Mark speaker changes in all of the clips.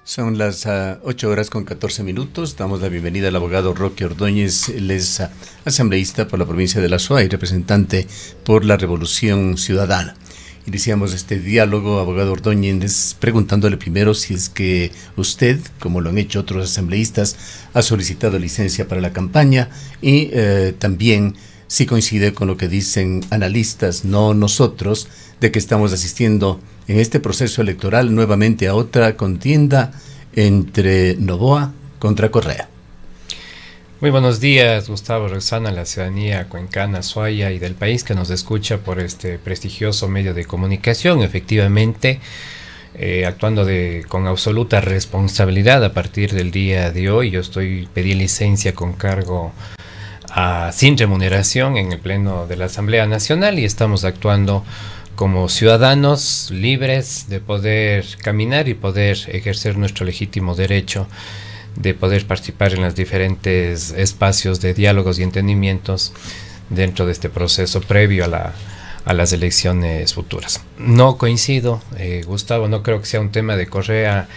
Speaker 1: Son las 8 horas con 14 minutos. Damos la bienvenida al abogado Roque Ordóñez. Él es asambleísta por la provincia de La Suay y representante por la Revolución Ciudadana. Iniciamos este diálogo, abogado Ordóñez, preguntándole primero si es que usted, como lo han hecho otros asambleístas, ha solicitado licencia para la campaña y también si coincide con lo que dicen analistas, no nosotros, de que estamos asistiendo en este proceso electoral nuevamente a otra contienda entre Noboa contra Correa.
Speaker 2: Muy buenos días, Gustavo Rosana, la ciudadanía cuencana, suaya y del país que nos escucha por este prestigioso medio de comunicación. Efectivamente, actuando con absoluta responsabilidad a partir del día de hoy, yo pedí licencia con cargo sin remuneración en el Pleno de la Asamblea Nacional y estamos actuando como ciudadanos libres de poder caminar y poder ejercer nuestro legítimo derecho de poder participar en los diferentes espacios de diálogos y entendimientos dentro de este proceso previo a las elecciones futuras. No coincido, Gustavo, no creo que sea un tema de Correa,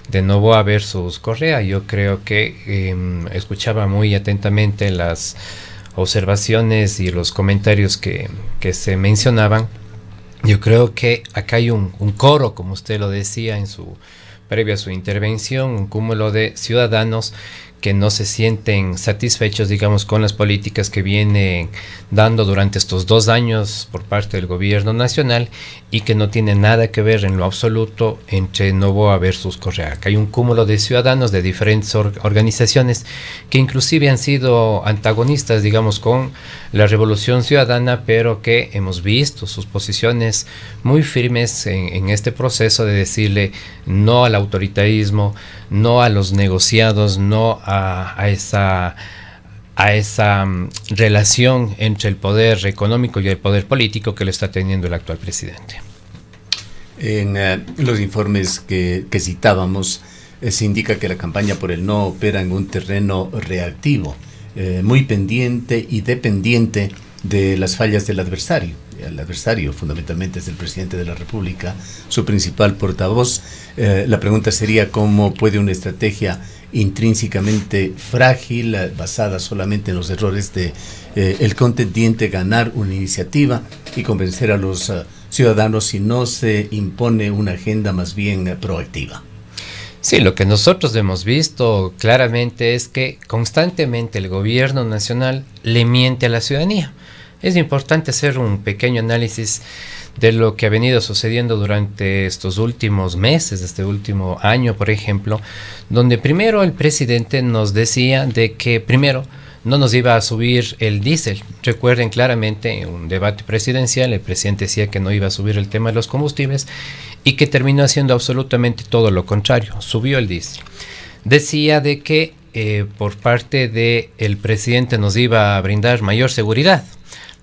Speaker 2: de Noboa versus Correa. Yo creo que escuchaba muy atentamente las observaciones y los comentarios que se mencionaban. Yo creo que acá hay un coro, como usted lo decía previo a su intervención, un cúmulo de ciudadanos que no se sienten satisfechos, digamos, con las políticas que vienen dando durante estos 2 años por parte del gobierno nacional y que no tiene nada que ver en lo absoluto entre Noboa versus Correa. Acá hay un cúmulo de ciudadanos de diferentes organizaciones que inclusive han sido antagonistas, digamos, con la Revolución Ciudadana, pero que hemos visto sus posiciones muy firmes en este proceso de decirle no al autoritarismo, no a los negociados, no a esa relación entre el poder económico y el poder político que lo está teniendo el actual presidente.
Speaker 1: En los informes que citábamos, se indica que la campaña por el no opera en un terreno reactivo, muy pendiente y dependiente de las fallas del adversario. El adversario fundamentalmente es el presidente de la República, su principal portavoz. La pregunta sería cómo puede una estrategia intrínsecamente frágil, basada solamente en los errores de el contendiente, ganar una iniciativa y convencer a los ciudadanos si no se impone una agenda más bien proactiva.
Speaker 2: Sí, lo que nosotros hemos visto claramente es que constantemente el gobierno nacional le miente a la ciudadanía. Es importante hacer un pequeño análisis de lo que ha venido sucediendo durante estos últimos meses, este último año, por ejemplo, donde primero el presidente nos decía de que primero no nos iba a subir el diésel. Recuerden claramente en un debate presidencial el presidente decía que no iba a subir el tema de los combustibles y que terminó haciendo absolutamente todo lo contrario, subió el diésel. Decía de que por parte del presidente nos iba a brindar mayor seguridad.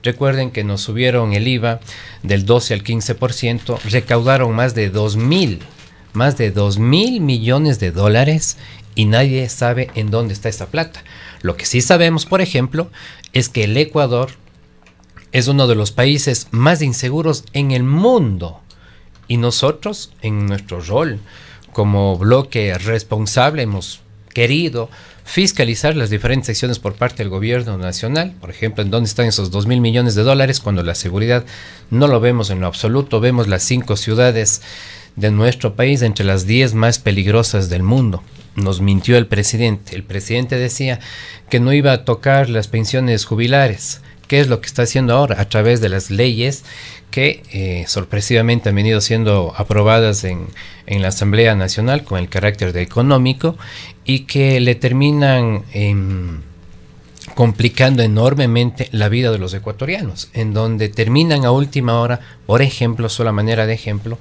Speaker 2: Recuerden que nos subieron el IVA del 12 al 15%, recaudaron más de 2.000 millones de dólares y nadie sabe en dónde está esa plata. Lo que sí sabemos, por ejemplo, es que el Ecuador es uno de los países más inseguros en el mundo y nosotros, en nuestro rol como bloque responsable, hemos querido fiscalizar las diferentes acciones por parte del gobierno nacional. Por ejemplo, en dónde están esos 2.000 millones de dólares cuando la seguridad no lo vemos en lo absoluto. Vemos las 5 ciudades de nuestro país entre las 10 más peligrosas del mundo. Nos mintió el presidente. El presidente decía que no iba a tocar las pensiones jubilares. ¿Qué es lo que está haciendo ahora? A través de las leyes que sorpresivamente han venido siendo aprobadas en la Asamblea Nacional con el carácter de económico y que le terminan complicando enormemente la vida de los ecuatorianos, en donde terminan a última hora, por ejemplo, solo a manera de ejemplo,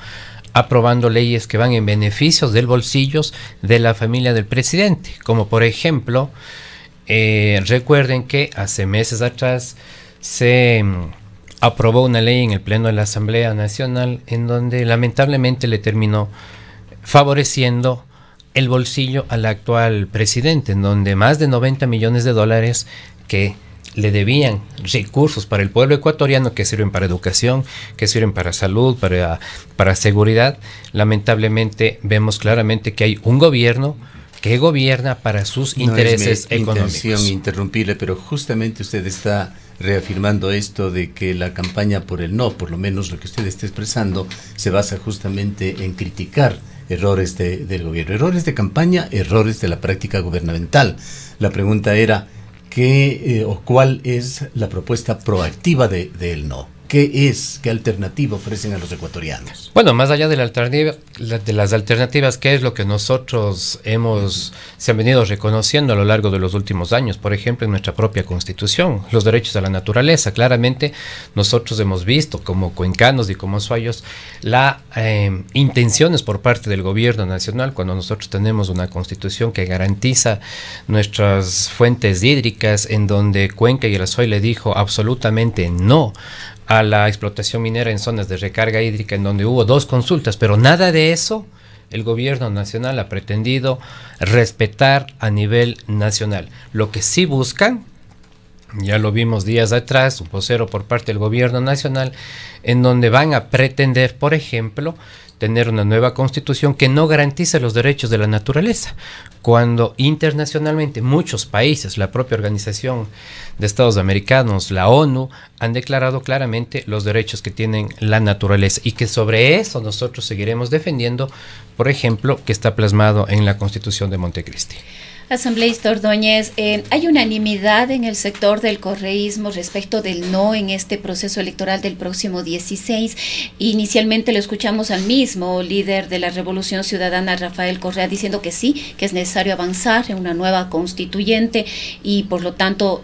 Speaker 2: aprobando leyes que van en beneficios del bolsillos de la familia del presidente, como por ejemplo, recuerden que hace meses atrás se aprobó una ley en el Pleno de la Asamblea Nacional en donde lamentablemente le terminó favoreciendo el bolsillo al actual presidente, en donde más de 90 millones de dólares que le debían recursos para el pueblo ecuatoriano que sirven para educación, que sirven para salud, para seguridad. Lamentablemente vemos claramente que hay un gobierno que gobierna para sus intereses económicos. No es mi intención
Speaker 1: interrumpirle, pero justamente usted está reafirmando esto de que la campaña por el no, por lo menos lo que usted está expresando, se basa justamente en criticar errores del gobierno, errores de campaña, errores de la práctica gubernamental. La pregunta era, ¿qué o cuál es la propuesta proactiva del no? ¿Qué alternativa ofrecen a los ecuatorianos?
Speaker 2: Bueno, más allá de las alternativas, ¿qué es lo que nosotros se han venido reconociendo a lo largo de los últimos años? Por ejemplo, en nuestra propia Constitución, los derechos a la naturaleza. Claramente, nosotros hemos visto como cuencanos y como suayos las intenciones por parte del gobierno nacional cuando nosotros tenemos una Constitución que garantiza nuestras fuentes hídricas, en donde Cuenca y el Azuay le dijo absolutamente no a la explotación minera en zonas de recarga hídrica, en donde hubo 2 consultas, pero nada de eso el gobierno nacional ha pretendido respetar a nivel nacional. Lo que sí buscan, ya lo vimos días atrás, un vocero por parte del gobierno nacional, en donde van a pretender, por ejemplo, tener una nueva constitución que no garantice los derechos de la naturaleza, cuando internacionalmente muchos países, la propia Organización de Estados Americanos, la ONU, han declarado claramente los derechos que tienen la naturaleza, y que sobre eso nosotros seguiremos defendiendo, por ejemplo, que está plasmado en la Constitución de Montecristi.
Speaker 3: Asambleísta Ordóñez, ¿hay unanimidad en el sector del correísmo respecto del no en este proceso electoral del próximo 16? Inicialmente lo escuchamos al mismo líder de la Revolución Ciudadana, Rafael Correa, diciendo que sí, que es necesario avanzar en una nueva constituyente y por lo tanto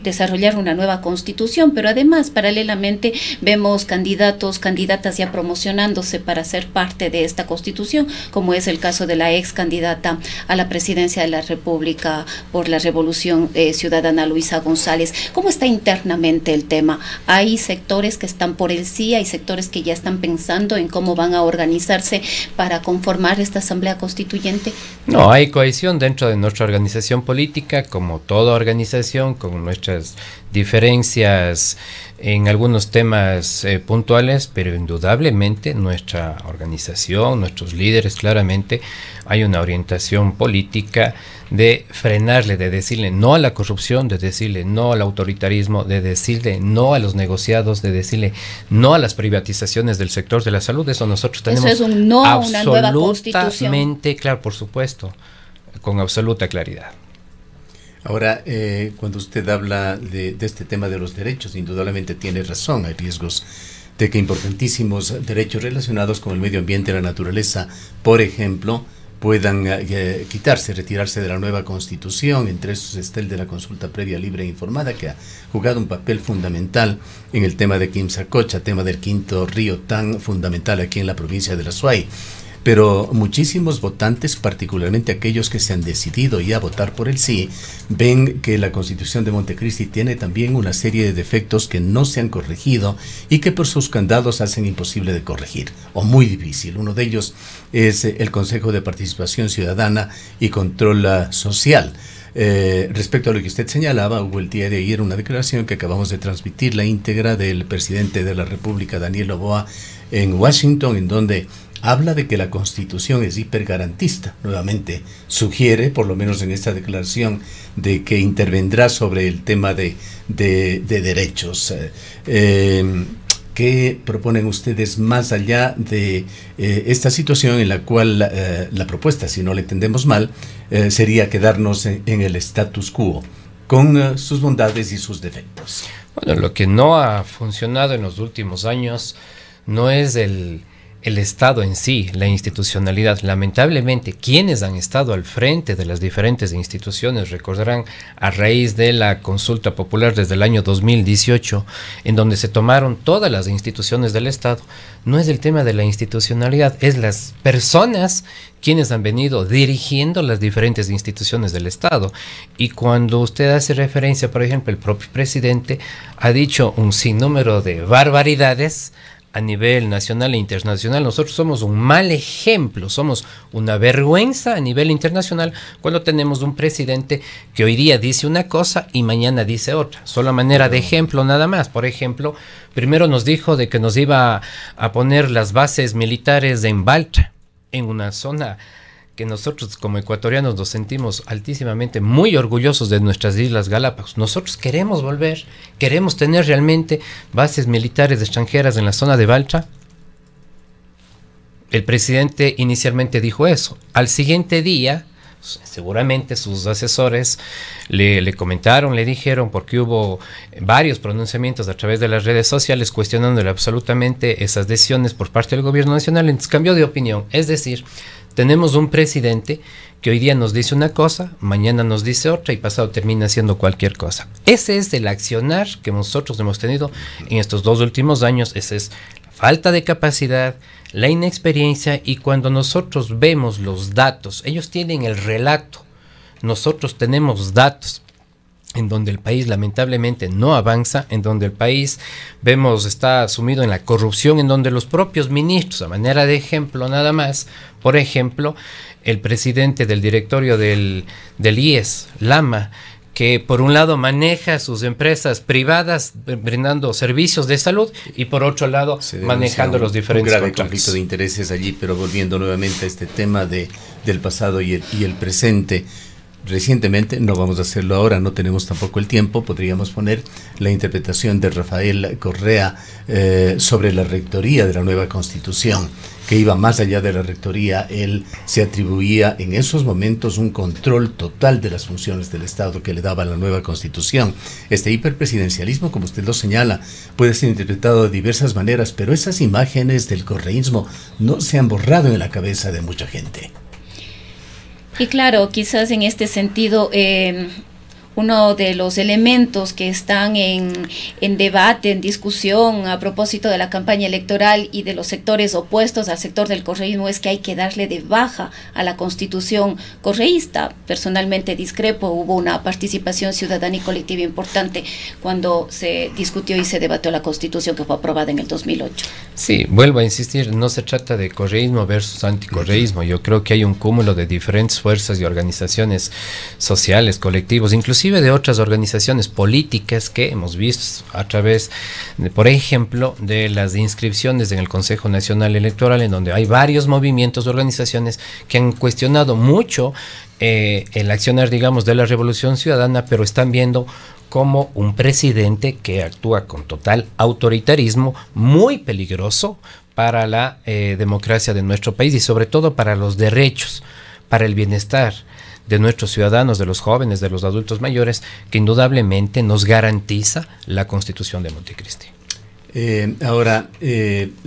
Speaker 3: desarrollar una nueva constitución, pero además paralelamente vemos candidatas ya promocionándose para ser parte de esta constitución, como es el caso de la ex candidata a la presidencia de la República por la Revolución Ciudadana, Luisa González. ¿Cómo está internamente el tema? ¿Hay sectores que están por el sí? ¿Hay sectores que ya están pensando en cómo van a organizarse para conformar esta Asamblea Constituyente?
Speaker 2: No, hay cohesión dentro de nuestra organización política, como toda organización, con nuestras diferencias en algunos temas puntuales, pero indudablemente nuestra organización, nuestros líderes, claramente hay una orientación política de frenarle, de decirle no a la corrupción, de decirle no al autoritarismo, de decirle no a los negociados, de decirle no a las privatizaciones del sector de la salud. Eso nosotros tenemos.
Speaker 3: Eso es un no a una nueva constitución.
Speaker 2: Absolutamente claro, por supuesto, con absoluta claridad.
Speaker 1: Ahora, cuando usted habla de este tema de los derechos, indudablemente tiene razón, hay riesgos de que importantísimos derechos relacionados con el medio ambiente y la naturaleza, por ejemplo, puedan retirarse de la nueva Constitución. Entre esos está el de la consulta previa, libre e informada, que ha jugado un papel fundamental en el tema de Quimsacocha, tema del quinto río tan fundamental aquí en la provincia de la Azuay. Pero muchísimos votantes, particularmente aquellos que se han decidido ya a votar por el sí, ven que la Constitución de Montecristi tiene también una serie de defectos que no se han corregido y que por sus candados hacen imposible de corregir, o muy difícil. Uno de ellos es el Consejo de Participación Ciudadana y Control Social. Respecto a lo que usted señalaba, hubo el día de ayer una declaración que acabamos de transmitir, la íntegra del presidente de la República, Daniel Noboa, en Washington, en donde habla de que la Constitución es hipergarantista. Nuevamente sugiere, por lo menos en esta declaración, de que intervendrá sobre el tema de derechos. ¿Qué proponen ustedes más allá de esta situación en la cual la propuesta, si no la entendemos mal, sería quedarnos en el status quo, con sus bondades y sus defectos?
Speaker 2: Bueno, lo que no ha funcionado en los últimos años no es el Estado en sí, la institucionalidad. Lamentablemente, quienes han estado al frente de las diferentes instituciones, recordarán a raíz de la consulta popular desde el año 2018, en donde se tomaron todas las instituciones del Estado, no es el tema de la institucionalidad, es las personas quienes han venido dirigiendo las diferentes instituciones del Estado. Y cuando usted hace referencia, por ejemplo, el propio presidente ha dicho un sinnúmero de barbaridades a nivel nacional e internacional. Nosotros somos un mal ejemplo, somos una vergüenza a nivel internacional cuando tenemos un presidente que hoy día dice una cosa y mañana dice otra. Solo a manera de ejemplo nada más. Por ejemplo, primero nos dijo de que nos iba a poner las bases militares en Baltra, en una zona que nosotros como ecuatorianos nos sentimos altísimamente muy orgullosos de nuestras Islas Galápagos. Nosotros queremos volver, queremos tener realmente bases militares extranjeras en la zona de Baltra. El presidente inicialmente dijo eso. Al siguiente día, seguramente sus asesores le comentaron, le dijeron, porque hubo varios pronunciamientos a través de las redes sociales cuestionándole absolutamente esas decisiones por parte del gobierno nacional. Entonces cambió de opinión. Es decir, tenemos un presidente que hoy día nos dice una cosa, mañana nos dice otra y pasado termina haciendo cualquier cosa. Ese es el accionar que nosotros hemos tenido en estos 2 últimos años. Esa es la falta de capacidad, la inexperiencia, y cuando nosotros vemos los datos, ellos tienen el relato, nosotros tenemos datos en donde el país lamentablemente no avanza, en donde el país vemos está sumido en la corrupción, en donde los propios ministros, a manera de ejemplo nada más, por ejemplo, el presidente del directorio del IES, Lama, que por un lado maneja sus empresas privadas brindando servicios de salud y por otro lado manejando los diferentes
Speaker 1: un grave
Speaker 2: contratos.
Speaker 1: Conflicto de intereses allí, pero volviendo nuevamente a este tema del pasado y el presente. Recientemente, no vamos a hacerlo ahora, no tenemos tampoco el tiempo, podríamos poner la interpretación de Rafael Correa sobre la rectoría de la nueva Constitución, que iba más allá de la rectoría. Él se atribuía en esos momentos un control total de las funciones del Estado que le daba la nueva Constitución. Este hiperpresidencialismo, como usted lo señala, puede ser interpretado de diversas maneras, pero esas imágenes del correísmo no se han borrado en la cabeza de mucha gente.
Speaker 3: Y claro, quizás en este sentido, uno de los elementos que están en debate, en discusión a propósito de la campaña electoral y de los sectores opuestos al sector del correísmo es que hay que darle de baja a la Constitución correísta. Personalmente discrepo, hubo una participación ciudadana y colectiva importante cuando se discutió y se debatió la Constitución que fue aprobada en el 2008.
Speaker 2: Sí, vuelvo a insistir, no se trata de correísmo versus anticorreísmo. Yo creo que hay un cúmulo de diferentes fuerzas y organizaciones sociales, colectivos, inclusive de otras organizaciones políticas que hemos visto a través, por ejemplo, de las inscripciones en el Consejo Nacional Electoral, en donde hay varios movimientos, organizaciones que han cuestionado mucho el accionar, digamos, de la Revolución Ciudadana, pero están viendo como un presidente que actúa con total autoritarismo, muy peligroso para la democracia de nuestro país y sobre todo para los derechos, para el bienestar de nuestros ciudadanos, de los jóvenes, de los adultos mayores, que indudablemente nos garantiza la Constitución de Montecristi.
Speaker 1: Ahora,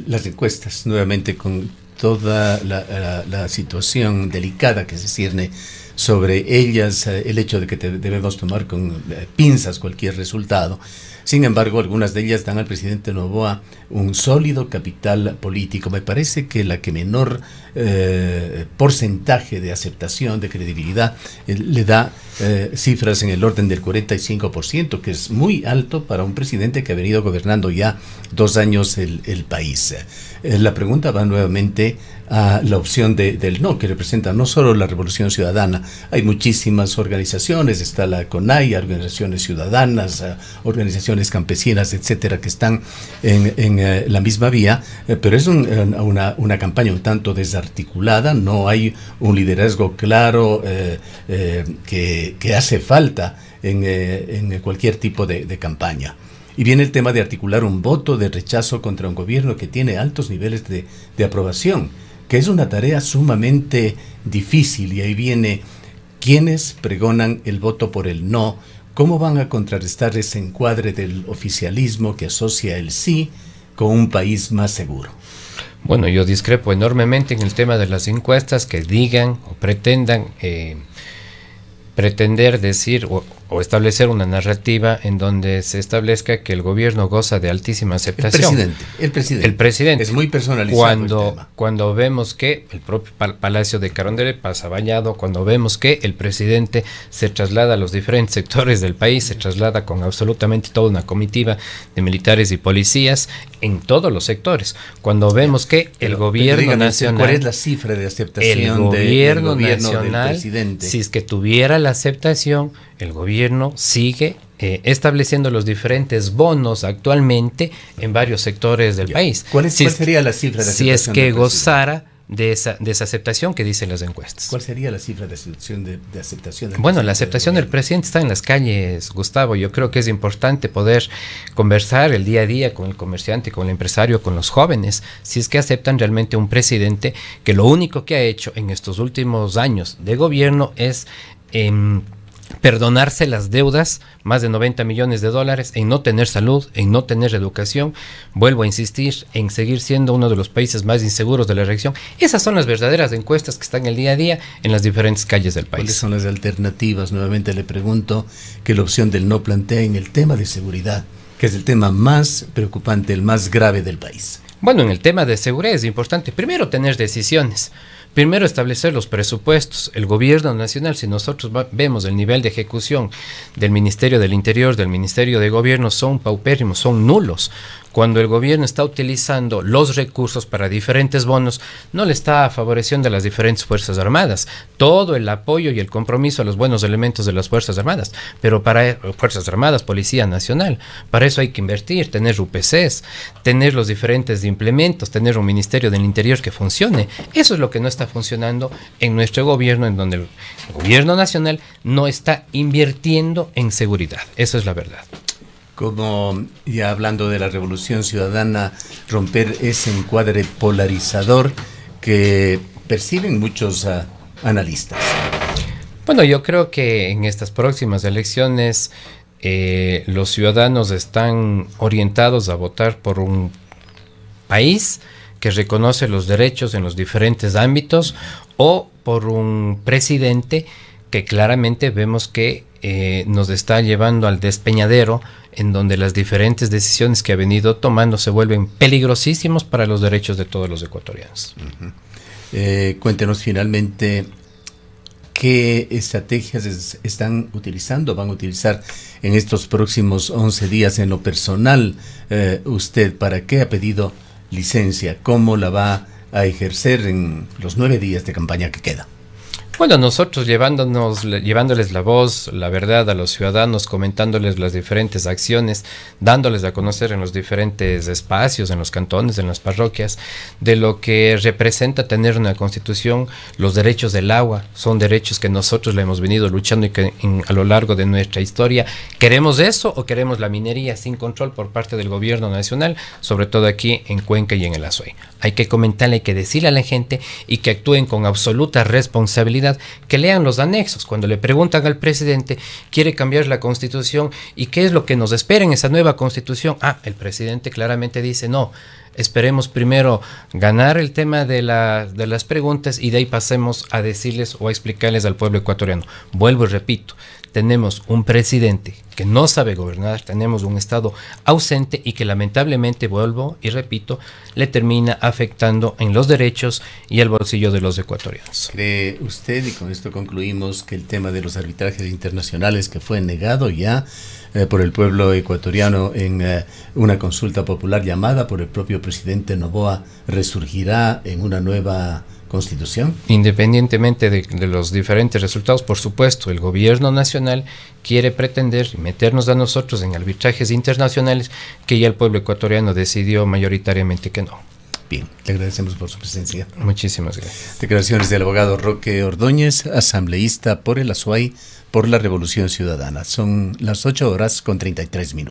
Speaker 1: las encuestas, nuevamente con toda la situación delicada que se cierne sobre ellas, el hecho de que debemos tomar con pinzas cualquier resultado. Sin embargo, algunas de ellas dan al presidente Noboa un sólido capital político. Me parece que la que menor porcentaje de aceptación, de credibilidad, le da cifras en el orden del 45%, que es muy alto para un presidente que ha venido gobernando ya 2 años el país. La pregunta va nuevamente a la opción del no, que representa no solo la Revolución Ciudadana. Hay muchísimas organizaciones, está la CONAI, organizaciones ciudadanas, organizaciones campesinas, etcétera, que están en la misma vía, pero es una campaña un tanto desarticulada, no hay un liderazgo claro que hace falta en cualquier tipo de campaña. Y viene el tema de articular un voto de rechazo contra un gobierno que tiene altos niveles de aprobación, que es una tarea sumamente difícil, y ahí viene quienes pregonan el voto por el no. ¿Cómo van a contrarrestar ese encuadre del oficialismo que asocia el sí con un país más seguro?
Speaker 2: Bueno, yo discrepo enormemente en el tema de las encuestas que digan o pretendan pretender decir o o establecer una narrativa en donde se establezca que el gobierno goza de altísima aceptación.
Speaker 1: El presidente. Es muy personalizado el tema.
Speaker 2: Cuando vemos que el propio Palacio de Carondelet pasa bañado, cuando vemos que el presidente se traslada a los diferentes sectores del país, se traslada con absolutamente toda una comitiva de militares y policías en todos los sectores, cuando vemos que el gobierno nacional...
Speaker 1: ¿Cuál es la cifra de aceptación
Speaker 2: el gobierno
Speaker 1: nacional del presidente?
Speaker 2: Si es que tuviera la aceptación, el gobierno sigue estableciendo los diferentes bonos actualmente en varios sectores del país.
Speaker 1: ¿Cuál sería la cifra de aceptación?
Speaker 2: Si es que gozara de esa aceptación que dicen las encuestas.
Speaker 1: ¿Cuál sería la cifra de aceptación?
Speaker 2: Bueno, la aceptación del presidente está en las calles, Gustavo. Yo creo que es importante poder conversar el día a día con el comerciante, con el empresario, con los jóvenes, si es que aceptan realmente un presidente que lo único que ha hecho en estos últimos años de gobierno es perdonarse las deudas, más de 90 millones de dólares, en no tener salud, en no tener educación, vuelvo a insistir, en seguir siendo uno de los países más inseguros de la región. Esas son las verdaderas encuestas que están el día a día en las diferentes calles del país.
Speaker 1: ¿Cuáles son las alternativas? Nuevamente le pregunto, que la opción del no plantea en el tema de seguridad, que es el tema más preocupante, el más grave del país.
Speaker 2: Bueno, en el tema de seguridad es importante, primero, tener decisiones. Primero, establecer los presupuestos. El gobierno nacional, si nosotros vemos el nivel de ejecución del Ministerio del Interior, del Ministerio de Gobierno, son paupérrimos, son nulos. Cuando el gobierno está utilizando los recursos para diferentes bonos, no le está favoreciendo a las diferentes Fuerzas Armadas. Todo el apoyo y el compromiso a los buenos elementos de las Fuerzas Armadas, pero para Fuerzas Armadas, Policía Nacional, para eso hay que invertir, tener UPCs, tener los diferentes implementos, tener un Ministerio del Interior que funcione. Eso es lo que no está funcionando en nuestro gobierno, en donde el gobierno nacional no está invirtiendo en seguridad. Eso es la verdad.
Speaker 1: Como ya hablando de la Revolución Ciudadana, romper ese encuadre polarizador que perciben muchos analistas.
Speaker 2: Bueno, yo creo que en estas próximas elecciones los ciudadanos están orientados a votar por un país que reconoce los derechos en los diferentes ámbitos, o por un presidente que claramente vemos que nos está llevando al despeñadero, en donde las diferentes decisiones que ha venido tomando se vuelven peligrosísimos para los derechos de todos los ecuatorianos.
Speaker 1: Cuéntenos finalmente qué estrategias están utilizando, van a utilizar en estos próximos 11 días en lo personal. Usted, ¿para qué ha pedido licencia? ¿Cómo la va a ejercer en los 9 días de campaña que queda?
Speaker 2: Bueno, nosotros llevándoles la voz, la verdad a los ciudadanos, comentándoles las diferentes acciones, dándoles a conocer en los diferentes espacios, en los cantones, en las parroquias, de lo que representa tener una constitución. Los derechos del agua son derechos que nosotros le hemos venido luchando y que a lo largo de nuestra historia. ¿Queremos eso o queremos la minería sin control por parte del gobierno nacional, sobre todo aquí en Cuenca y en el Azuay? Hay que comentarle, hay que decirle a la gente y que actúen con absoluta responsabilidad, que lean los anexos. Cuando le preguntan al presidente, quiere cambiar la constitución y qué es lo que nos espera en esa nueva constitución, el presidente claramente dice no, esperemos primero ganar el tema de las preguntas y de ahí pasemos a decirles o a explicarles al pueblo ecuatoriano. Vuelvo y repito, tenemos un presidente que no sabe gobernar, tenemos un Estado ausente y que lamentablemente, vuelvo y repito, le termina afectando en los derechos y el bolsillo de los ecuatorianos.
Speaker 1: ¿Cree usted, y con esto concluimos, que el tema de los arbitrajes internacionales que fue negado ya por el pueblo ecuatoriano en una consulta popular llamada por el propio presidente Noboa resurgirá en una nueva constitución?
Speaker 2: Independientemente de los diferentes resultados, por supuesto, el gobierno nacional quiere pretender meternos a nosotros en arbitrajes internacionales que ya el pueblo ecuatoriano decidió mayoritariamente que no.
Speaker 1: Bien, le agradecemos por su presencia.
Speaker 2: Muchísimas gracias.
Speaker 1: Declaraciones del abogado Roque Ordóñez, asambleísta por el Azuay, por la Revolución Ciudadana. Son las 8:33 minutos.